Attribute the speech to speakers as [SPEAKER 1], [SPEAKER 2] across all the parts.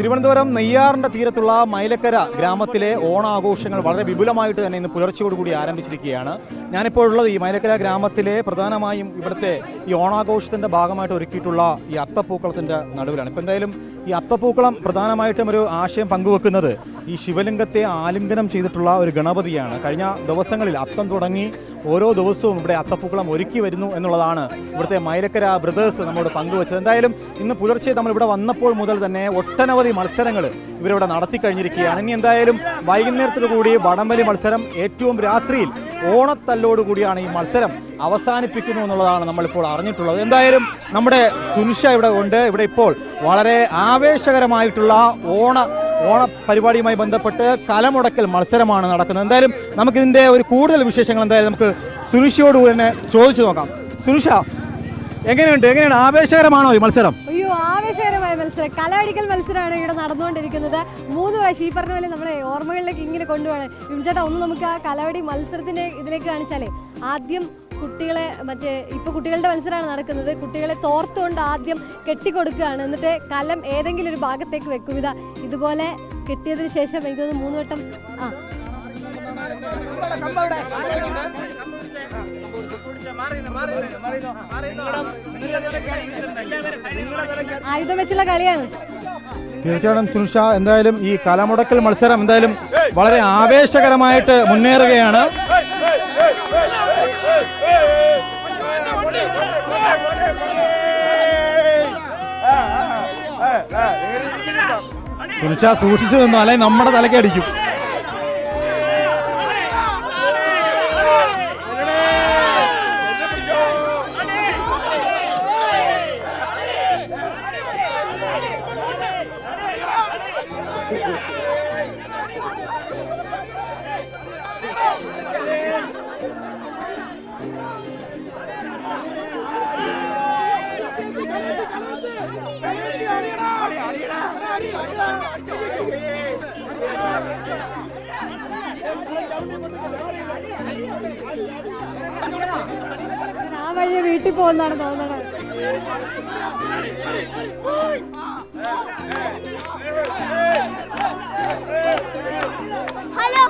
[SPEAKER 1] തിരുവനന്തപുരം നെയ്യാറിന്റെ തീരത്തുള്ള മൈലക്കര ഗ്രാമത്തിലെ ഓണാഘോഷങ്ങൾ വളരെ വിപുലമായിട്ട് തന്നെ ഇന്ന് പുലർച്ചയോടുകൂടി ആരംഭിച്ചിരിക്കുകയാണ്. ഞാനിപ്പോൾ ഉള്ളത് ഈ മൈലക്കര ഗ്രാമത്തിലെ പ്രധാനമായും ഇവിടുത്തെ ഈ ഓണാഘോഷത്തിന്റെ ഭാഗമായിട്ട് ഒരുക്കിയിട്ടുള്ള ഈ അത്തപ്പൂക്കളത്തിന്റെ നടുവിലാണ്. ഇപ്പം എന്തായാലും ഈ അത്തപ്പൂക്കളം പ്രധാനമായിട്ടും ഒരു ആശയം പങ്കുവെക്കുന്നത് ഈ ശിവലിംഗത്തെ ആലിംഗനം ചെയ്തിട്ടുള്ള ഒരു ഗണപതിയാണ്. കഴിഞ്ഞ ദിവസങ്ങളിൽ അത്തം തുടങ്ങി ഓരോ ദിവസവും ഇവിടെ അത്തപ്പൂക്കളം ഒരുക്കി വരുന്നു എന്നുള്ളതാണ് ഇവിടുത്തെ മൈലക്കര ബ്രദേഴ്സ് നമ്മോട് പങ്കുവച്ചത്. എന്തായാലും ഇന്ന് പുലർച്ചെ നമ്മളിവിടെ വന്നപ്പോൾ മുതൽ തന്നെ ഒട്ടനവധി മത്സരങ്ങൾ ഇവരിവിടെ നടത്തി കഴിഞ്ഞിരിക്കുകയാണ്. ഇനി എന്തായാലും വൈകുന്നേരത്തോടുകൂടി വടംവലി മത്സരം, ഏറ്റവും രാത്രിയിൽ ഓണത്തല്ലോടുകൂടിയാണ് ഈ മത്സരം അവസാനിപ്പിക്കുന്നു എന്നുള്ളതാണ് നമ്മളിപ്പോൾ അറിഞ്ഞിട്ടുള്ളത്. എന്തായാലും നമ്മുടെ സുനിഷ ഇവിടെ ഉണ്ട്. ഇവിടെ ഇപ്പോൾ വളരെ ആവേശകരമായിട്ടുള്ള ഓണ പരിപാടിയുമായി ബന്ധപ്പെട്ട് കലമുടക്കൽ മത്സരമാണ് നടക്കുന്നത്. എന്തായാലും നമുക്കിതിൻ്റെ ഒരു കൂടുതൽ വിശേഷങ്ങൾ എന്തായാലും നമുക്ക് സുനിഷയോട് തന്നെ ചോദിച്ചു നോക്കാം. സുനിഷ, എങ്ങനെയാണ്, ആവേശകരമാണോ ഈ മത്സരം?
[SPEAKER 2] അയ്യോ, ആവേശകരമായ മത്സരം, കലയടിക്കൽ മത്സരമാണ് ഇവിടെ നടന്നുകൊണ്ടിരിക്കുന്നത്. 3 പ്രാവശ്യം ഈ പറഞ്ഞ പോലെ നമ്മളെ ഓർമ്മകളിലേക്ക് ഇങ്ങനെ കൊണ്ടുപോകണം. വിംചേട്ടാ, ഒന്ന് നമുക്ക് ആ കലവടി മത്സരത്തിന്റെ ഇതിലേക്ക് കാണിച്ചാലേ, ആദ്യം കുട്ടികളെ ഇപ്പൊ കുട്ടികളുടെ മത്സരമാണ് നടക്കുന്നത്. കുട്ടികളെ തോർത്തുകൊണ്ട് ആദ്യം കെട്ടിക്കൊടുക്കുകയാണ്. എന്നിട്ട് കലം ഏതെങ്കിലും ഒരു ഭാഗത്തേക്ക് വെക്കും. ഇതുപോലെ കെട്ടിയതിന് ശേഷം എനിക്ക് തോന്നുന്നു 3 വട്ടം ആയുധം വെച്ചുള്ള കളിയാണ്.
[SPEAKER 1] തീർച്ചയായിട്ടും സുനിഷ, എന്തായാലും ഈ കലമുടക്കൽ മത്സരം എന്തായാലും വളരെ ആവേശകരമായിട്ട് മുന്നേറുകയാണ്. സുനിഷ സൂക്ഷിച്ചു നിന്നു, അല്ലെങ്കിൽ നമ്മുടെ തലയ്ക്ക് അടിക്കും.
[SPEAKER 2] ആ വഴിയെ വീട്ടിൽ പോകുന്നതാണ് തോന്നണത്. ഹലോ,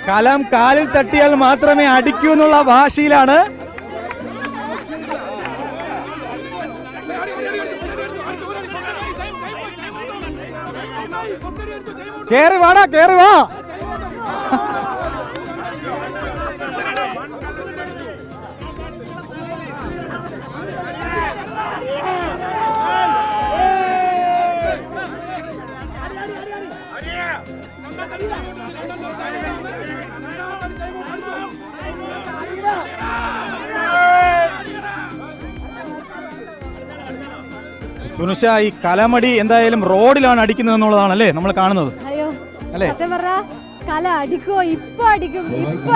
[SPEAKER 1] കലം കാലിൽ തട്ടിയാൽ മാത്രമേ അടിക്കൂ എന്നുള്ള വാശിയിലാണ്. കേറി വാ. സുനിഷ, ഈ കലമടി എന്തായാലും റോഡിലാണ് അടിക്കുന്നത് എന്നുള്ളതാണല്ലേ നമ്മൾ കാണുന്നത്.
[SPEAKER 2] അയ്യോ, സത്യം പറഞ്ഞ കല അടിക്കോ ഇപ്പൊ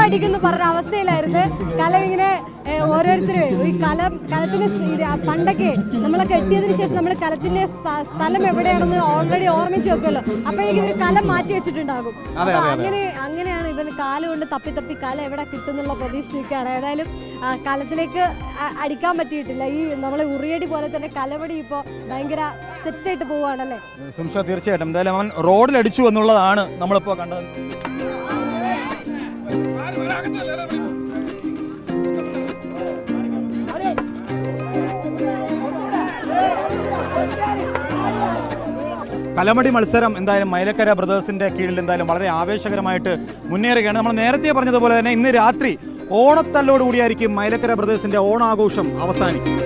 [SPEAKER 2] അടിക്കുന്നു പറഞ്ഞ അവസ്ഥയിലായിരുന്നു. കലം ഇങ്ങനെ ഓരോരുത്തരും ഈ കലത്തിന് പണ്ടൊക്കെ നമ്മളെ കെട്ടിയതിനു ശേഷം നമ്മൾ കലത്തിന്റെ സ്ഥലം എവിടെയാണെന്ന് ഓൾറെഡി ഓർമ്മിച്ച് വെക്കുമല്ലോ. അപ്പോഴേക്കും ഇവർ കലം മാറ്റി വെച്ചിട്ടുണ്ടാകും. അങ്ങനെയാണ് ഇവന് കാലുകൊണ്ട് തപ്പി കല എവിടെ കിട്ടുന്നുള്ള പ്രതീക്ഷിച്ചിരിക്കുകയാണ്. ഏതായാലും കലത്തിലേക്ക് അടിക്കാൻ പറ്റിയിട്ടില്ല. ഈ നമ്മളെ ഉറിയടി പോലെ തന്നെ കലവടി ഇപ്പൊ ഭയങ്കര സെറ്റായിട്ട് പോവുകയാണല്ലേ
[SPEAKER 1] സുനിഷ? തീർച്ചയായിട്ടും എന്തായാലും അവൻ റോഡിൽ അടിച്ചു എന്നുള്ളതാണ് നമ്മളിപ്പോ കണ്ടത്. കലമടി മത്സരം എന്തായാലും മൈലക്കര ബ്രദേഴ്സിന്റെ കീഴിൽ എന്തായാലും വളരെ ആവേശകരമായിട്ട് മുന്നേറുകയാണ്. നമ്മൾ നേരത്തെ പറഞ്ഞതുപോലെ തന്നെ ഇന്ന് രാത്രി ഓണത്തല്ലോടുകൂടിയായിരിക്കും മൈലക്കര ബ്രദേഴ്സിന്റെ ഓണാഘോഷം അവസാനിക്കും.